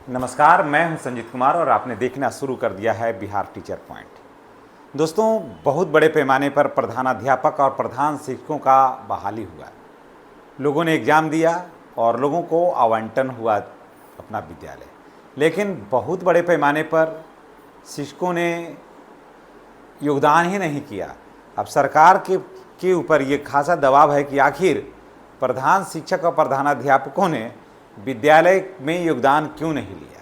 नमस्कार, मैं हूं संजीत कुमार और आपने देखना शुरू कर दिया है बिहार टीचर पॉइंट। दोस्तों, बहुत बड़े पैमाने पर प्रधानाध्यापक और प्रधान शिक्षकों का बहाली हुआ। लोगों ने एग्ज़ाम दिया और लोगों को आवंटन हुआ अपना विद्यालय, लेकिन बहुत बड़े पैमाने पर शिक्षकों ने योगदान ही नहीं किया। अब सरकार के ऊपर ये खासा दबाव है कि आखिर प्रधान शिक्षक और प्रधानाध्यापकों ने विद्यालय में योगदान क्यों नहीं लिया।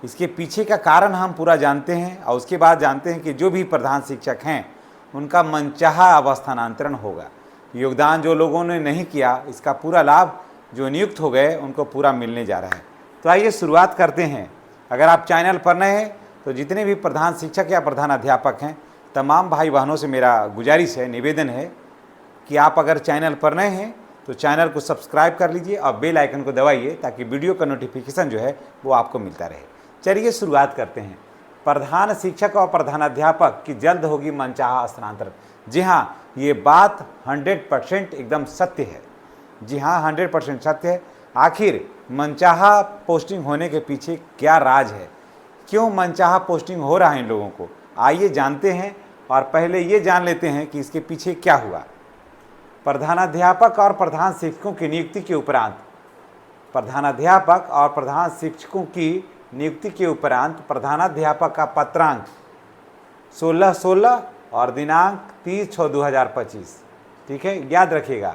इसके पीछे का कारण हम पूरा जानते हैं और उसके बाद जानते हैं कि जो भी प्रधान शिक्षक हैं उनका मनचाहा अवस्थानांतरण होगा। योगदान जो लोगों ने नहीं किया, इसका पूरा लाभ जो नियुक्त हो गए उनको पूरा मिलने जा रहा है। तो आइए शुरुआत करते हैं। अगर आप चैनल पर नए हैं तो जितने भी प्रधान शिक्षक या प्रधानाध्यापक हैं, तमाम भाई बहनों से मेरा गुजारिश है, निवेदन है कि आप अगर चैनल पर नए हैं तो चैनल को सब्सक्राइब कर लीजिए और बेल आइकन को दबाइए ताकि वीडियो का नोटिफिकेशन जो है वो आपको मिलता रहे। चलिए शुरुआत करते हैं। प्रधान शिक्षक और प्रधानाध्यापक की जल्द होगी मनचाहा स्थानांतरण। जी हाँ, ये बात 100% एकदम सत्य है। जी हाँ, 100% सत्य है। आखिर मनचाहा पोस्टिंग होने के पीछे क्या राज है, क्यों मनचाहा पोस्टिंग हो रहा है इन लोगों को, आइए जानते हैं। और पहले ये जान लेते हैं कि इसके पीछे क्या हुआ। प्रधानाध्यापक और प्रधान शिक्षकों की नियुक्ति के उपरांत प्रधानाध्यापक और प्रधान शिक्षकों की नियुक्ति के उपरांत प्रधानाध्यापक का पत्रांक 16/16 और दिनांक 30/6/2025, ठीक है, याद रखिएगा।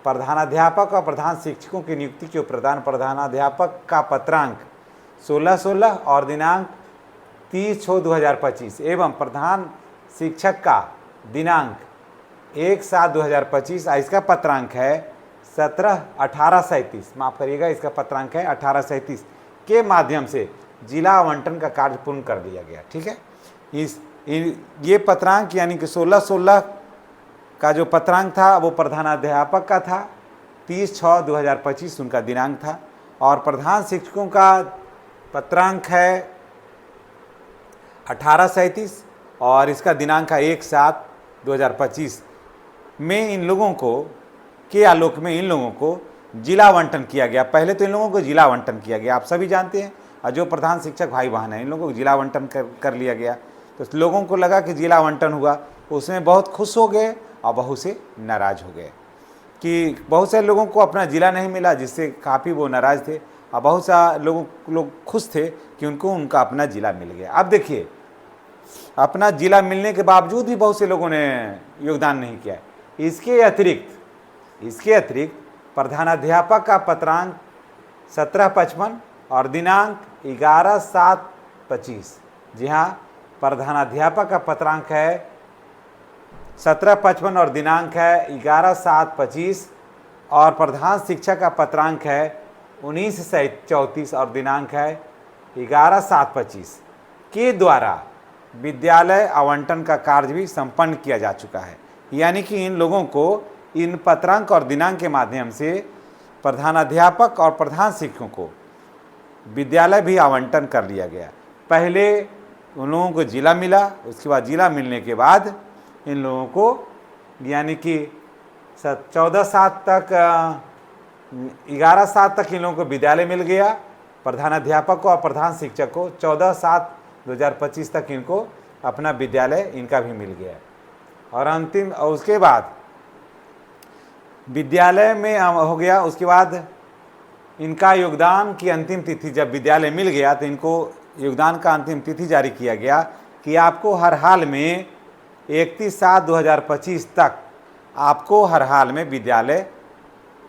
प्रधानाध्यापक और प्रधान शिक्षकों की नियुक्ति के उपरांत प्रधानाध्यापक का पत्रांक 16/16 और दिनांक 30/6/2025 एवं प्रधान शिक्षक का दिनांक 1/7/2025, इसका पत्रांक है 1837, माफ़ करिएगा, इसका पत्रांक है 1837 के माध्यम से जिला आवंटन का कार्य पूर्ण कर दिया गया। ठीक है, ये पत्रांक यानी कि 16/16 का जो पत्रांक था वो प्रधानाध्यापक का था, 30/6/2025 उनका दिनांक था, और प्रधान शिक्षकों का पत्रांक है 1837 और इसका दिनांक है 1/7/2025 में इन लोगों को के आलोक में इन लोगों को जिला आवंटन किया गया। पहले तो इन लोगों को जिला आवंटन किया गया, आप सभी जानते हैं, और जो प्रधान शिक्षक भाई बहन हैं इन लोगों को जिला आवंटन कर लिया गया। तो लोगों को लगा कि जिला आवंटन हुआ, उसमें बहुत खुश हो गए और बहुत से नाराज़ हो गए कि बहुत से लोगों को अपना जिला नहीं मिला, जिससे काफ़ी वो नाराज़ थे, और बहुत सा लोग खुश थे कि उनका अपना जिला मिल गया। अब देखिए, अपना जिला मिलने के बावजूद भी बहुत से लोगों ने योगदान नहीं किया। इसके अतिरिक्त प्रधानाध्यापक का पत्रांक 17/55 और दिनांक 11/7/25, जी हाँ, प्रधानाध्यापक का पत्रांक है 17/55 और दिनांक है 11/7/25, और प्रधान शिक्षक का पत्रांक है 19/34 और दिनांक है 11/7/25 के द्वारा विद्यालय आवंटन का कार्य भी संपन्न किया जा चुका है। यानी कि इन लोगों को इन पत्रांक और दिनांक के माध्यम से प्रधानाध्यापक और प्रधान शिक्षकों को विद्यालय भी आवंटन कर लिया गया। पहले उन लोगों को जिला मिला, उसके बाद जिला मिलने के बाद इन लोगों को यानी कि 14/7 तक 11/7 तक इन लोगों को विद्यालय मिल गया। प्रधानाध्यापक को और प्रधान शिक्षक को 14/7/2025 तक इनको अपना विद्यालय इनका भी मिल गया। और उसके बाद विद्यालय में हो गया। उसके बाद इनका योगदान की अंतिम तिथि, जब विद्यालय मिल गया तो इनको योगदान का अंतिम तिथि जारी किया गया कि आपको हर हाल में 31/7/2025 तक आपको हर हाल में विद्यालय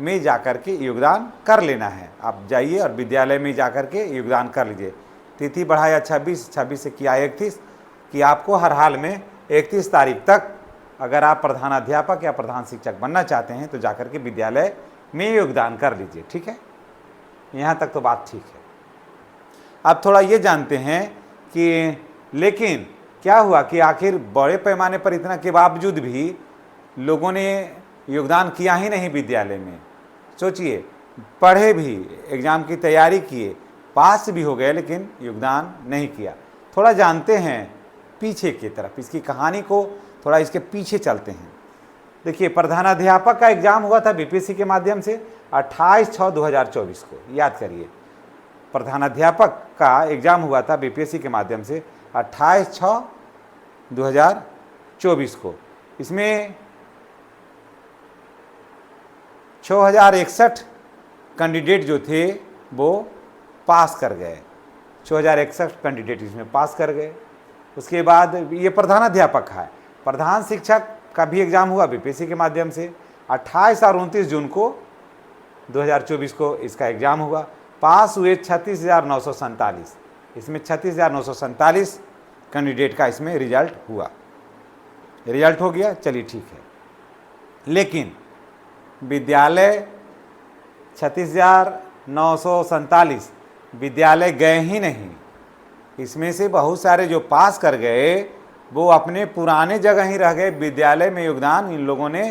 में जाकर के योगदान कर लेना है। आप जाइए और विद्यालय में जाकर के योगदान कर लीजिए। तिथि बढ़ाया 26 से किया 31, कि आपको हर हाल में 31 तारीख तक अगर आप प्रधानाध्यापक या प्रधान शिक्षक बनना चाहते हैं तो जाकर के विद्यालय में योगदान कर लीजिए। ठीक है, यहाँ तक तो बात ठीक है। अब थोड़ा ये जानते हैं कि लेकिन क्या हुआ कि आखिर बड़े पैमाने पर इतना के बावजूद भी लोगों ने योगदान किया ही नहीं विद्यालय में। सोचिए, पढ़े भी, एग्ज़ाम की तैयारी किए, पास भी हो गए, लेकिन योगदान नहीं किया। थोड़ा जानते हैं पीछे की तरफ, इसकी कहानी को थोड़ा इसके पीछे चलते हैं। देखिए, प्रधानाध्यापक का एग्जाम हुआ था बीपीएससी के माध्यम से 28/6/2024 को, याद करिए। प्रधानाध्यापक का एग्ज़ाम हुआ था बीपीएससी के माध्यम से 28/6/2024 को। इसमें 6061 कैंडिडेट जो थे वो पास कर गए। 6061 कैंडिडेट इसमें पास कर गए। उसके बाद ये प्रधानाध्यापक है। प्रधान शिक्षक का भी एग्ज़ाम हुआ बीपीएससी के माध्यम से 28 और 29 जून को 2024 को इसका एग्ज़ाम हुआ। पास हुए 36,947। इसमें 36,947 कैंडिडेट का इसमें रिजल्ट हुआ। रिजल्ट हो गया, चलिए ठीक है। लेकिन विद्यालय 36,947 विद्यालय गए ही नहीं। इसमें से बहुत सारे जो पास कर गए वो अपने पुराने जगह ही रह गए। विद्यालय में योगदान इन लोगों ने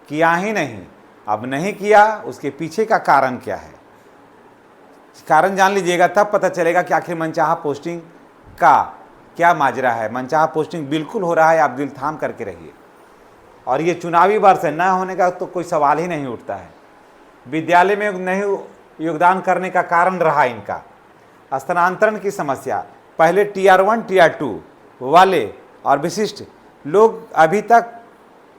किया ही नहीं। अब नहीं किया, उसके पीछे का कारण क्या है, कारण जान लीजिएगा, तब पता चलेगा कि आखिर मनचाहा पोस्टिंग का क्या माजरा है। मनचाहा पोस्टिंग बिल्कुल हो रहा है, आप दिल थाम करके रहिए। और ये चुनावी वर्ष है, न होने का तो कोई सवाल ही नहीं उठता है। विद्यालय में नहीं योगदान करने का कारण रहा इनका स्थानांतरण की समस्या। पहले टीआर 1 टीआर 2 वाले और विशिष्ट लोग अभी तक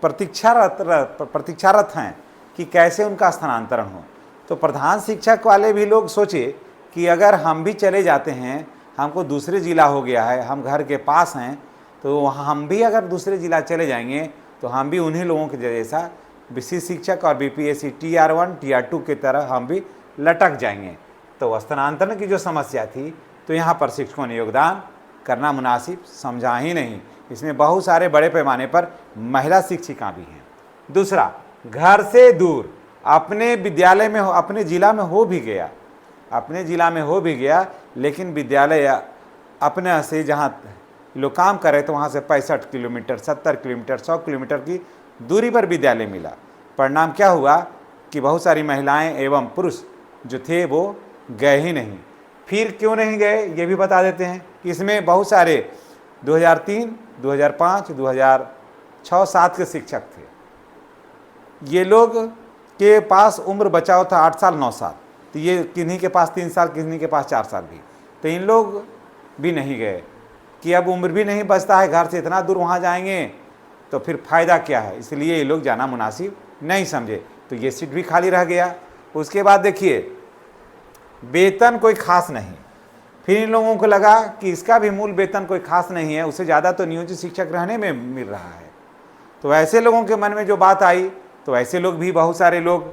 प्रतीक्षारत हैं कि कैसे उनका स्थानांतरण हो। तो प्रधान शिक्षक वाले भी लोग सोचे कि अगर हम भी चले जाते हैं, हमको दूसरे ज़िला हो गया है, हम घर के पास हैं, तो वहाँ हम भी अगर दूसरे ज़िला चले जाएंगे तो हम भी उन्हीं लोगों के जैसा विशिष्ट शिक्षक और बीपीएससी टीआर 1 टीआर 2 की तरह हम भी लटक जाएंगे। तो स्थानांतरण की जो समस्या थी, तो यहाँ पर शिक्षकों ने योगदान करना मुनासिब समझा ही नहीं। इसमें बहुत सारे बड़े पैमाने पर महिला शिक्षिका भी हैं। दूसरा, घर से दूर अपने विद्यालय में अपने ज़िला में हो भी गया, लेकिन विद्यालय अपने से जहाँ लोग काम कर रहे थे वहाँ से 65 किलोमीटर, 70 किलोमीटर, 100 किलोमीटर की दूरी पर विद्यालय मिला। परिणाम क्या हुआ कि बहुत सारी महिलाएं एवं पुरुष जो थे वो गए ही नहीं। फिर क्यों नहीं गए ये भी बता देते हैं कि इसमें बहुत सारे 2003, 2005, 2006-07 के शिक्षक थे। ये लोग के पास उम्र बचाव था 8 साल 9 साल, तो ये किन्हीं के पास 3 साल, किन्हीं के पास 4 साल भी, तो इन लोग भी नहीं गए कि अब उम्र भी नहीं बचता है, घर से इतना दूर वहाँ जाएंगे तो फिर फ़ायदा क्या है। इसलिए ये लोग जाना मुनासिब नहीं समझे, तो ये सीट भी खाली रह गया। उसके बाद देखिए, वेतन कोई खास नहीं। फिर इन लोगों को लगा कि इसका भी मूल वेतन कोई खास नहीं है, उससे ज़्यादा तो नियोजित शिक्षक रहने में मिल रहा है। तो ऐसे लोगों के मन में जो बात आई, तो ऐसे लोग भी बहुत सारे लोग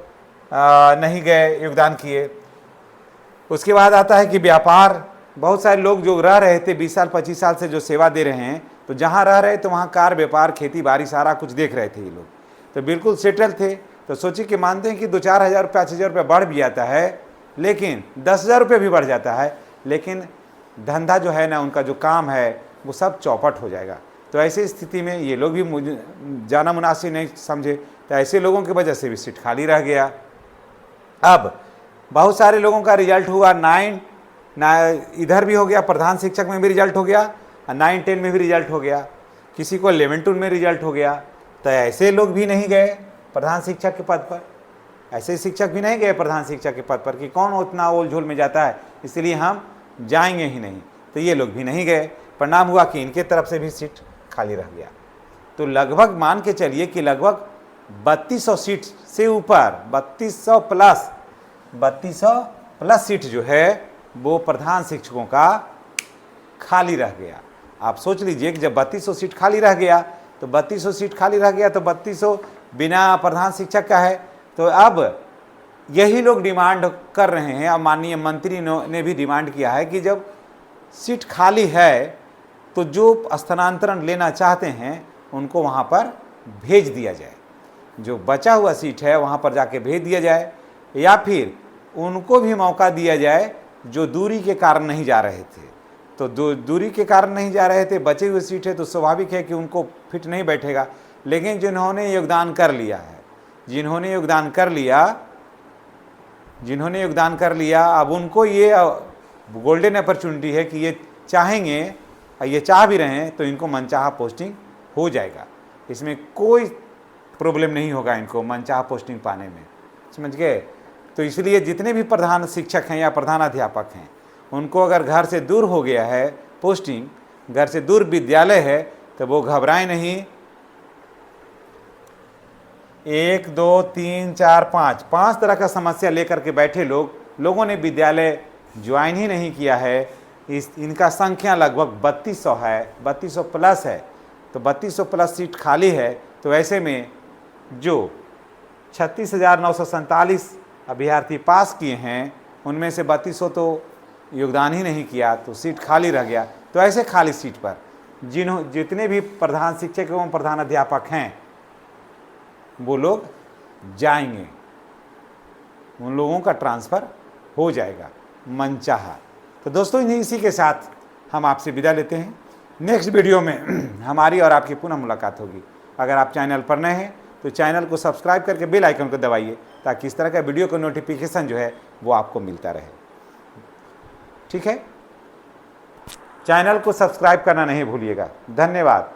नहीं गए, योगदान किए। उसके बाद आता है कि व्यापार, बहुत सारे लोग जो रह रहे थे 20 साल 25 साल से जो सेवा दे रहे हैं, तो जहाँ रह रहे तो वहाँ कार व्यापार, खेती बाड़ी सारा कुछ देख रहे थे ये लोग, तो बिल्कुल सेटल थे। तो सोचिए कि मानते हैं कि 2-4 हज़ार रुपये 5,000 रुपये बढ़ भी जाता है, लेकिन 10,000 रुपये भी बढ़ जाता है, लेकिन धंधा जो है ना, उनका जो काम है वो सब चौपट हो जाएगा। तो ऐसी स्थिति में ये लोग भी जाना मुनासिब नहीं समझे, तो ऐसे लोगों की वजह से भी सीट खाली रह गया। अब बहुत सारे लोगों का रिजल्ट हुआ 9 इधर भी हो गया, प्रधान शिक्षक में भी रिजल्ट हो गया, 9-10 में भी रिजल्ट हो गया, किसी को 11-12 में रिजल्ट हो गया। तो ऐसे लोग भी नहीं गए प्रधान शिक्षक के पद पर, ऐसे शिक्षक भी नहीं गए प्रधान शिक्षक के पद पर कि कौन उतना ओल झोल में जाता है, इसलिए हम जाएंगे ही नहीं। तो ये लोग भी नहीं गए। परिणाम हुआ कि इनके तरफ से भी सीट खाली रह गया। तो लगभग मान के चलिए कि लगभग 3200 सीट से ऊपर 3200 प्लस सीट जो है वो प्रधान शिक्षकों का खाली रह गया। आप सोच लीजिए कि जब 3200 सीट खाली रह गया तो 3200 सीट खाली रह गया, तो 3200 बिना प्रधान शिक्षक का है। तो अब यही लोग डिमांड कर रहे हैं, और माननीय मंत्री ने भी डिमांड किया है कि जब सीट खाली है तो जो स्थानांतरण लेना चाहते हैं उनको वहाँ पर भेज दिया जाए, जो बचा हुआ सीट है वहाँ पर जाके भेज दिया जाए, या फिर उनको भी मौका दिया जाए जो दूरी के कारण नहीं जा रहे थे। तो दूरी के कारण नहीं जा रहे थे, बचे हुए सीट है, तो स्वाभाविक है कि उनको फिट नहीं बैठेगा। लेकिन जिन्होंने योगदान कर लिया है, जिन्होंने योगदान कर लिया, अब उनको ये गोल्डन अपॉर्चुनिटी है कि ये चाहेंगे, ये चाह भी रहे हैं, तो इनको मनचाहा पोस्टिंग हो जाएगा। इसमें कोई प्रॉब्लम नहीं होगा इनको मनचाहा पोस्टिंग पाने में, समझ गए। तो इसलिए जितने भी प्रधान शिक्षक हैं या प्रधान अध्यापक हैं उनको अगर घर से दूर हो गया है पोस्टिंग, घर से दूर विद्यालय है, तो वो घबराएं नहीं। 1 2 3 4 5 तरह का समस्या लेकर के बैठे लोगों ने विद्यालय ज्वाइन ही नहीं किया है। इनका संख्या लगभग 3200 है, 3200 प्लस है। तो 3200 प्लस सीट खाली है। तो ऐसे में जो 36,947 अभ्यर्थी पास किए हैं, उनमें से 3200 तो योगदान ही नहीं किया, तो सीट खाली रह गया। तो ऐसे खाली सीट पर जितने भी प्रधान शिक्षक एवं प्रधान अध्यापक हैं, वो लोग जाएंगे, उन लोगों का ट्रांसफ़र हो जाएगा मनचाहा। तो दोस्तों इसी के साथ हम आपसे विदा लेते हैं। नेक्स्ट वीडियो में हमारी और आपकी पुनः मुलाकात होगी। अगर आप चैनल पर नए हैं तो चैनल को सब्सक्राइब करके बेल आइकन को दबाइए, ताकि इस तरह का वीडियो का नोटिफिकेशन जो है वो आपको मिलता रहे। ठीक है, चैनल को सब्सक्राइब करना नहीं भूलिएगा। धन्यवाद।